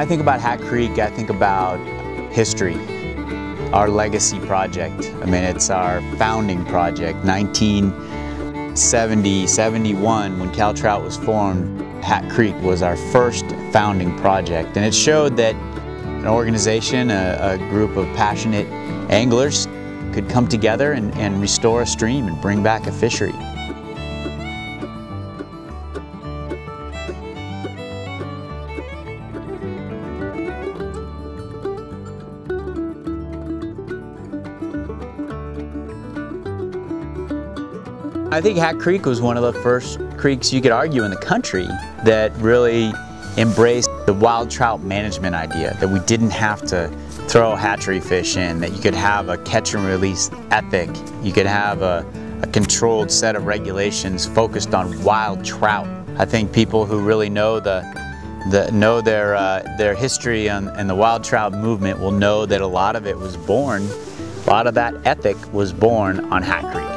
I think about Hat Creek, I think about history, our legacy project. I mean, it's our founding project. 1970, 71, when CalTrout was formed, Hat Creek was our first founding project. And it showed that an organization, a group of passionate anglers could come together and restore a stream and bring back a fishery. I think Hat Creek was one of the first creeks, you could argue, in the country that really embraced the wild trout management idea, that we didn't have to throw hatchery fish in, that you could have a catch and release ethic, you could have a controlled set of regulations focused on wild trout. I think people who really know their history and the wild trout movement will know that a lot of it was born, a lot of that ethic was born on Hat Creek.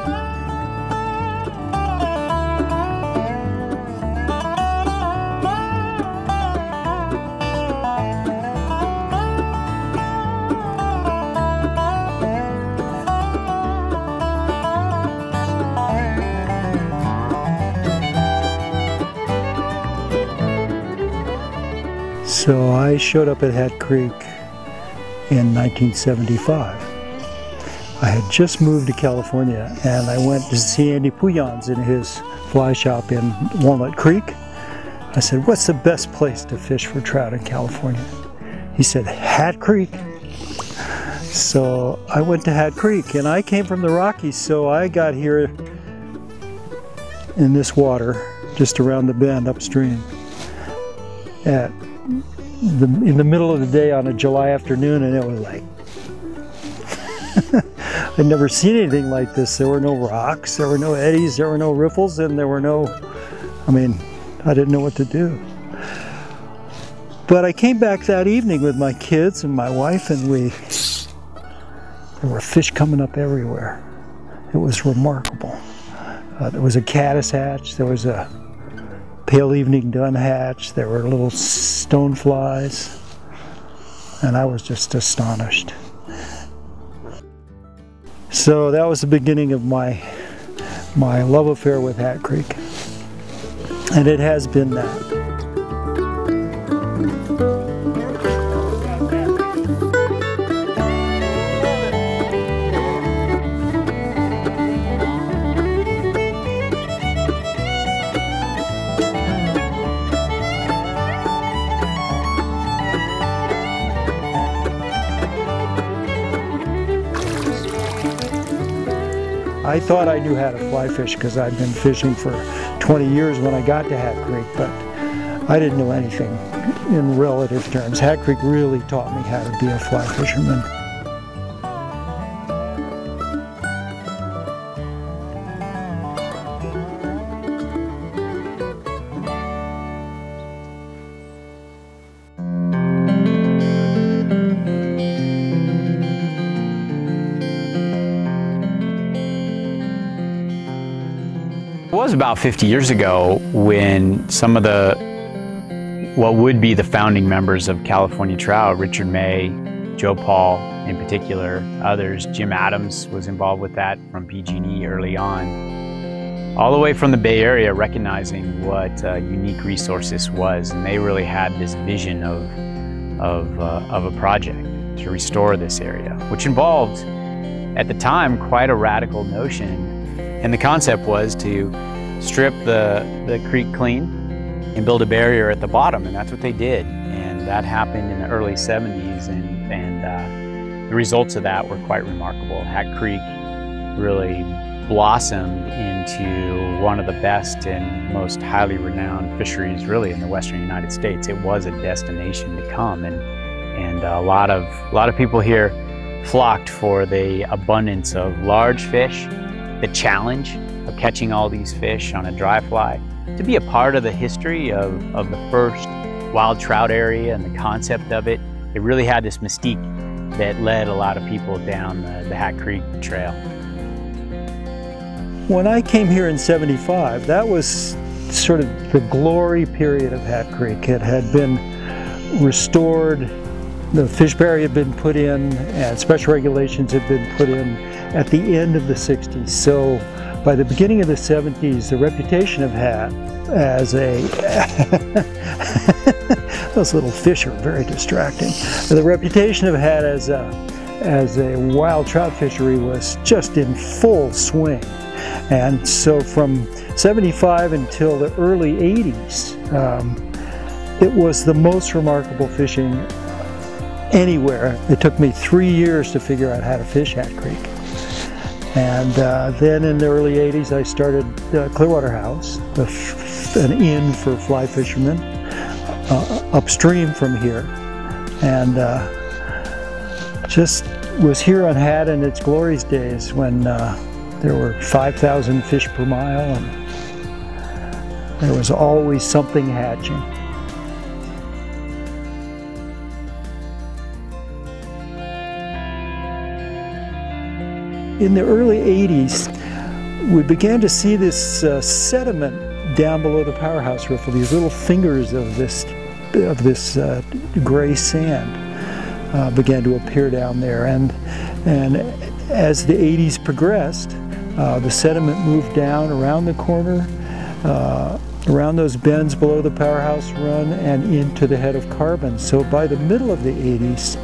So I showed up at Hat Creek in 1975. I had just moved to California and I went to see Andy Puyans in his fly shop in Walnut Creek. I said, "What's the best place to fish for trout in California?" He said, "Hat Creek." So I went to Hat Creek, and I came from the Rockies, so I got here in this water just around the bend upstream in the middle of the day on a July afternoon, and it was like, I'd never seen anything like this. There were no rocks, there were no eddies, there were no ripples, and there were no, I didn't know what to do. But I came back that evening with my kids and my wife, and there were fish coming up everywhere. It was remarkable. There was a caddis hatch, there was a pale evening dun hatch, there were little stoneflies, and I was just astonished. So that was the beginning of my love affair with Hat Creek, and it has been that. I thought I knew how to fly fish because I'd been fishing for 20 years when I got to Hat Creek, but I didn't know anything in relative terms. Hat Creek really taught me how to be a fly fisherman. It was about 50 years ago when some of what would be the founding members of California Trout, Richard May, Joe Paul in particular, others, Jim Adams was involved with that from PG&E early on, all the way from the Bay Area, recognizing what a unique resource this was, and they really had this vision of a project to restore this area, which involved, at the time, quite a radical notion. And the concept was to strip the creek clean and build a barrier at the bottom, and that's what they did. And that happened in the early 70s, and the results of that were quite remarkable. Hat Creek really blossomed into one of the best and most highly renowned fisheries really in the western United States. It was a destination to come, and a lot of people here flocked for the abundance of large fish, the challenge of catching all these fish on a dry fly, to be a part of the history of the first wild trout area and the concept of it. It really had this mystique that led a lot of people down the Hat Creek trail. When I came here in '75, that was sort of the glory period of Hat Creek. It had been restored. The fish barrier had been put in and special regulations had been put in at the end of the 60s. So by the beginning of the 70s, the reputation of Hat as a those little fish are very distracting. The reputation of Hat as a wild trout fishery was just in full swing. And so from 75 until the early 80s, it was the most remarkable fishing anywhere. It took me 3 years to figure out how to fish Hat Creek. And then in the early 80s, I started Clearwater House, an inn for fly fishermen upstream from here. And just was here on Hat in its glorious days when there were 5,000 fish per mile and there was always something hatching. In the early 80s, we began to see this sediment down below the powerhouse riffle, these little fingers of this gray sand began to appear down there. And as the 80s progressed, the sediment moved down around the corner, around those bends below the powerhouse run and into the head of carbon. So by the middle of the 80s,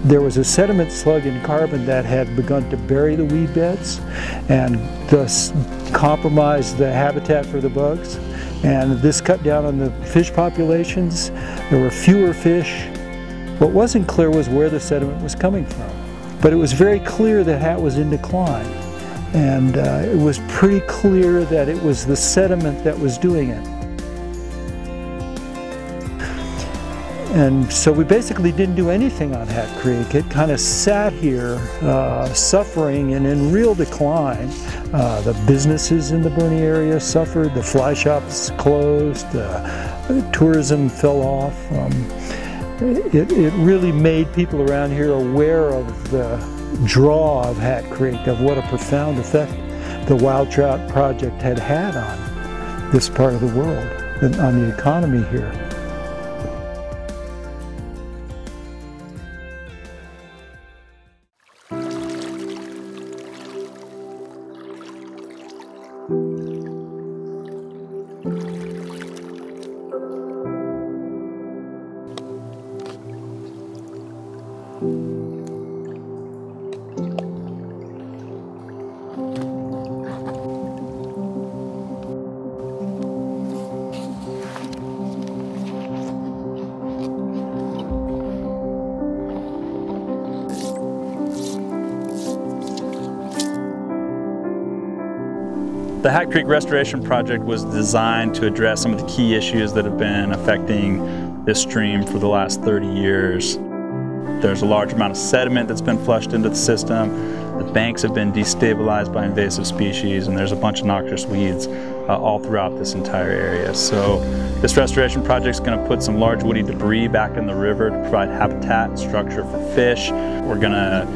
there was a sediment slug in carbon that had begun to bury the weed beds and thus compromise the habitat for the bugs. And this cut down on the fish populations. There were fewer fish. What wasn't clear was where the sediment was coming from. But it was very clear that Hat was in decline. And it was pretty clear that it was the sediment that was doing it. And so we basically didn't do anything on Hat Creek. It kind of sat here suffering and in real decline. The businesses in the Bernie area suffered, the fly shops closed, tourism fell off. It really made people around here aware of the draw of Hat Creek, of what a profound effect the Wild Trout project had had on this part of the world and on the economy here. The Hat Creek Restoration Project was designed to address some of the key issues that have been affecting this stream for the last 30 years. There's a large amount of sediment that's been flushed into the system. The banks have been destabilized by invasive species, and there's a bunch of noxious weeds all throughout this entire area. So this restoration project is going to put some large woody debris back in the river to provide habitat and structure for fish. We're going to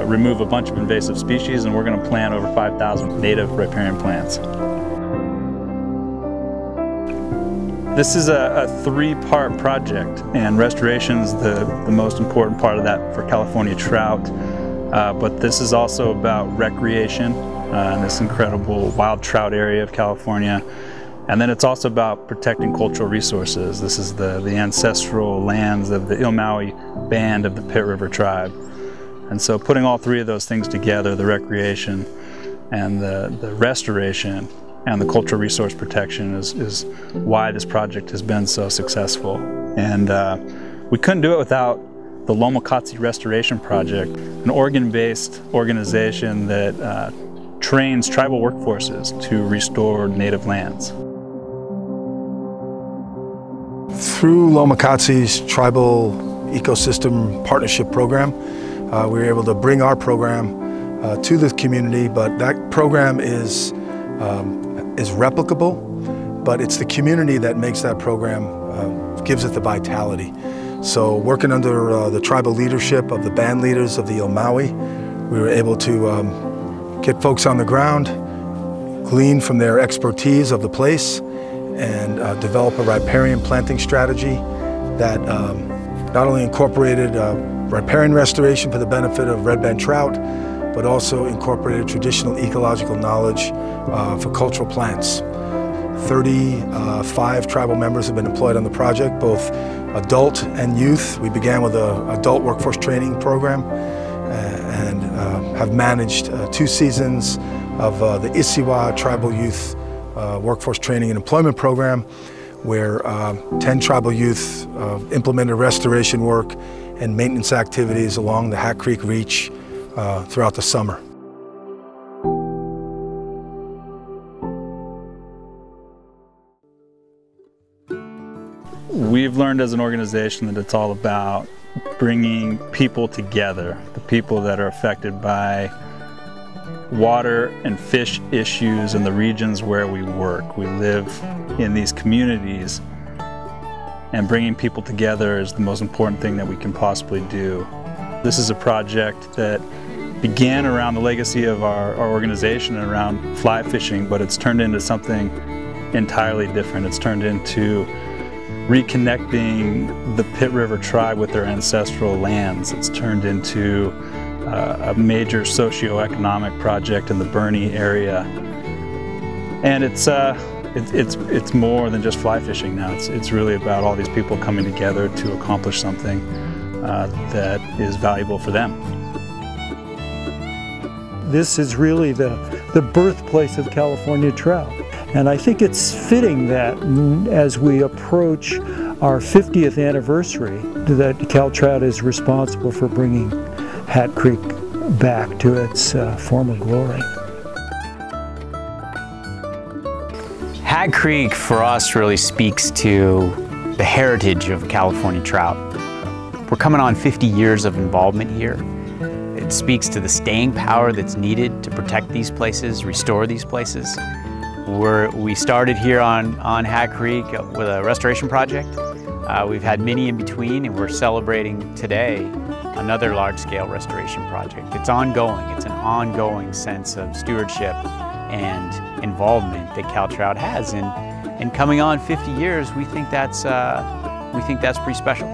remove a bunch of invasive species, and we're going to plant over 5,000 native riparian plants. This is a three-part project, and restoration's the most important part of that for California trout. But this is also about recreation in this incredible wild trout area of California. And then it's also about protecting cultural resources. This is the ancestral lands of the Ilmaui band of the Pit River tribe. And so putting all three of those things together, the recreation and the restoration and the cultural resource protection is why this project has been so successful. And we couldn't do it without the Lomocatsi Restoration Project, an Oregon-based organization that trains tribal workforces to restore native lands. Through Lomocatsi's Tribal Ecosystem Partnership Program, we were able to bring our program to the community, but that program is replicable, but it's the community that makes that program, gives it the vitality. So working under the tribal leadership of the band leaders of the Ilmaui, we were able to get folks on the ground, glean from their expertise of the place, and develop a riparian planting strategy that not only incorporated riparian restoration for the benefit of red band trout, but also incorporated traditional ecological knowledge for cultural plants. 35 tribal members have been employed on the project, both adult and youth. We began with an adult workforce training program and have managed 2 seasons of the Isiwa Tribal Youth Workforce Training and Employment Program, where 10 tribal youth implemented restoration work and maintenance activities along the Hat Creek Reach throughout the summer. We've learned as an organization that it's all about bringing people together, the people that are affected by water and fish issues in the regions where we work. We live in these communities, and bringing people together is the most important thing that we can possibly do. This is a project that began around the legacy of our organization around fly fishing, but it's turned into something entirely different. It's turned into reconnecting the Pit River tribe with their ancestral lands. It's turned into a major socio-economic project in the Bernie area. And it's more than just fly fishing now. It's really about all these people coming together to accomplish something that is valuable for them. This is really the birthplace of California trout. And I think it's fitting that as we approach our 50th anniversary, that CalTrout is responsible for bringing Hat Creek back to its former glory. Hat Creek for us really speaks to the heritage of California trout. We're coming on 50 years of involvement here. It speaks to the staying power that's needed to protect these places, restore these places. We started here on Hat Creek with a restoration project. We've had many in between, and we're celebrating today another large-scale restoration project. It's ongoing. It's an ongoing sense of stewardship and involvement that CalTrout has. And coming on 50 years, we think that's pretty special.